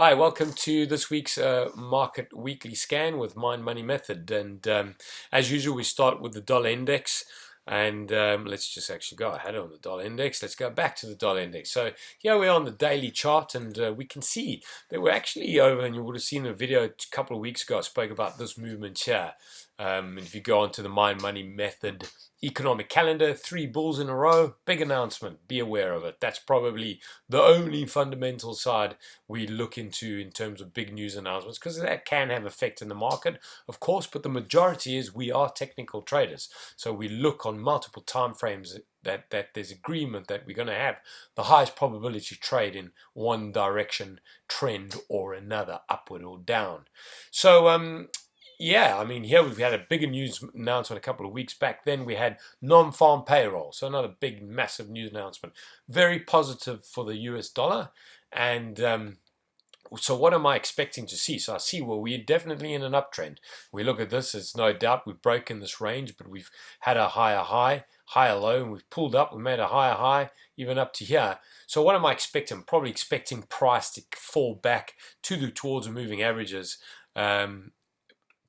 Hi, welcome to this week's Market Weekly Scan with Mind Money Method. And as usual, we start with the dollar index. And let's just actually go ahead on the dollar index. Let's go back to the dollar index. So here we are on the daily chart, and we can see that we're actually over. And you would have seen a video a couple of weeks ago. I spoke about this movement here. If you go onto the Mind Money Method economic calendar, 3 bulls in a row, big announcement. Be aware of it. That's probably the only fundamental side we look into in terms of big news announcements, because that can have effect in the market, of course, but the majority is we are technical traders. So we look on multiple time frames that there's agreement that we're going to have the highest probability trade in one direction, trend or another, upward or down. So yeah, I mean, here we've had a bigger news announcement a couple of weeks back. Then we had non-farm payroll, so another big, massive news announcement. Very positive for the US dollar. And so what am I expecting to see? So I see, well, we're definitely in an uptrend. We look at this, it's no doubt we've broken this range, but we've had a higher high, higher low, and we've pulled up. We made a higher high, even up to here. So what am I expecting? I'm probably expecting price to fall back towards the moving averages.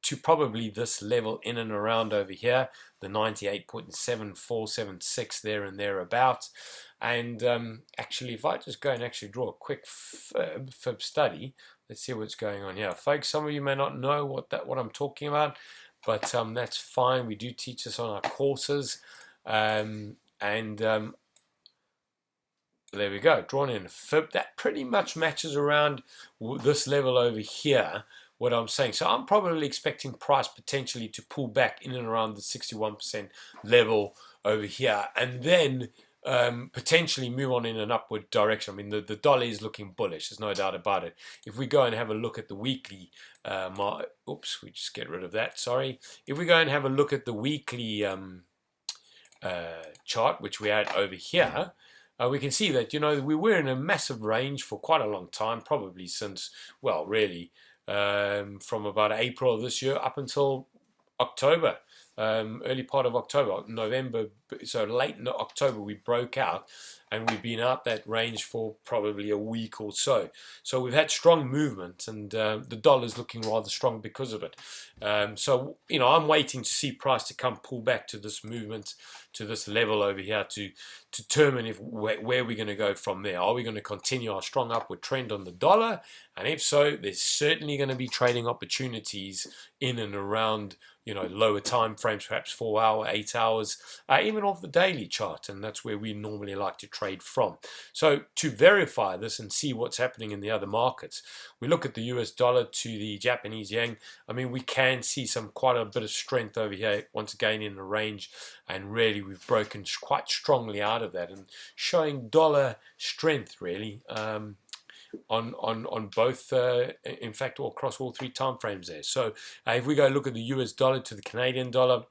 To probably this level in and around over here, the 98.7476 there and thereabouts. And actually, if I just go and actually draw a quick fib study, let's see what's going on here. Folks, some of you may not know what I'm talking about, but that's fine. We do teach this on our courses. There we go, drawn in a fib. That pretty much matches around this level over here, what I'm saying. So I'm probably expecting price potentially to pull back in and around the 61% level over here, and then potentially move on in an upward direction. I mean, the dollar is looking bullish, there's no doubt about it. If we go and have a look at the weekly, oops, we just get rid of that, sorry. If we go and have a look at the weekly chart, which we had over here, we can see that, we were in a massive range for quite a long time, probably since, well, really, from about April of this year up until October, early part of October, November, so late in October we broke out, and we've been out that range for probably a week or so. So we've had strong movement, and the dollar's looking rather strong because of it. So I'm waiting to see price to come pull back to this movement, to this level over here, to determine where we're going to go from there. Are we going to continue our strong upward trend on the dollar? And if so, there's certainly going to be trading opportunities in and around lower time frames, perhaps 4 hour, 8 hours, even off the daily chart, and that's where we normally like to trade from. So to verify this and see what's happening in the other markets, we look at the US dollar to the Japanese yen. I mean, we can see quite a bit of strength over here, once again in the range, and really we've broken quite strongly out of that and showing dollar strength really. On both, in fact, across all 3 time frames there. So if we go look at the US dollar to the Canadian dollar,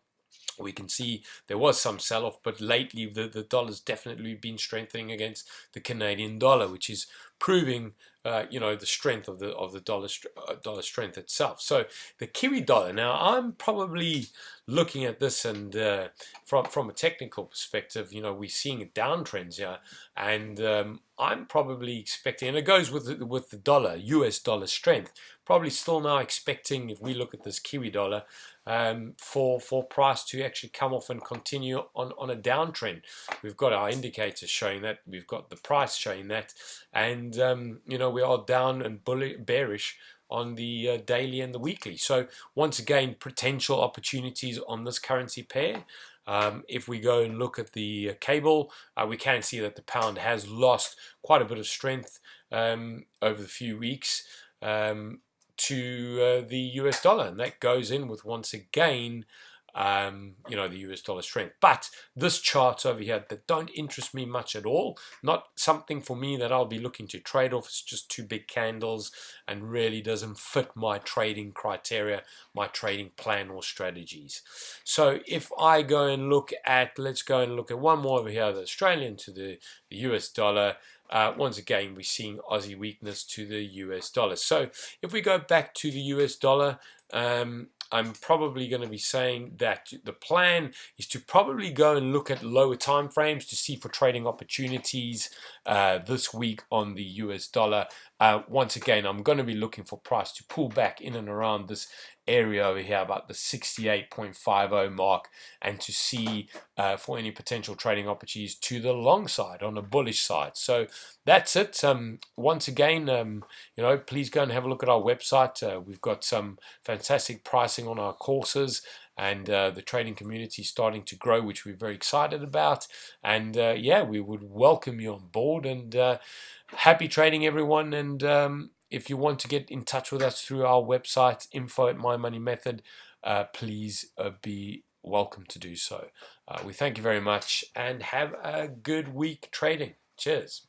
we can see there was some sell-off, but lately the dollar's definitely been strengthening against the Canadian dollar, which is proving the strength of the dollar strength itself. So the Kiwi dollar, now I'm probably looking at this, and from a technical perspective, we're seeing downtrends here, and I'm probably expecting, and it goes with the dollar, US dollar strength, probably still now expecting, if we look at this Kiwi dollar, for price to actually come off and continue on a downtrend. We've got our indicators showing that, we've got the price showing that, and we are down and bearish on the daily and the weekly. So once again, potential opportunities on this currency pair. If we go and look at the cable, we can see that the pound has lost quite a bit of strength over the few weeks to the US dollar, and that goes in with, once again, the US dollar strength. But this chart over here, that don't interest me much at all, not something for me that I'll be looking to trade off. It's just 2 big candles and really doesn't fit my trading criteria, my trading plan or strategies. So if I go and let's go and look at one more over here, the Australian to the US dollar. Once again, we're seeing Aussie weakness to the US dollar. So if we go back to the US dollar, I'm probably going to be saying that the plan is to probably go and look at lower time frames to see for trading opportunities this week on the US dollar. Once again, I'm going to be looking for price to pull back in and around this area over here, about the 68.50 mark, and to see for any potential trading opportunities to the long side on the bullish side. So that's it. Once again, please go and have a look at our website. We've got some fantastic pricing on our courses, and the trading community is starting to grow, which we're very excited about. And we would welcome you on board, and happy trading, everyone. And if you want to get in touch with us through our website, info@mymoneymethod, please be welcome to do so. We thank you very much, and have a good week trading. Cheers.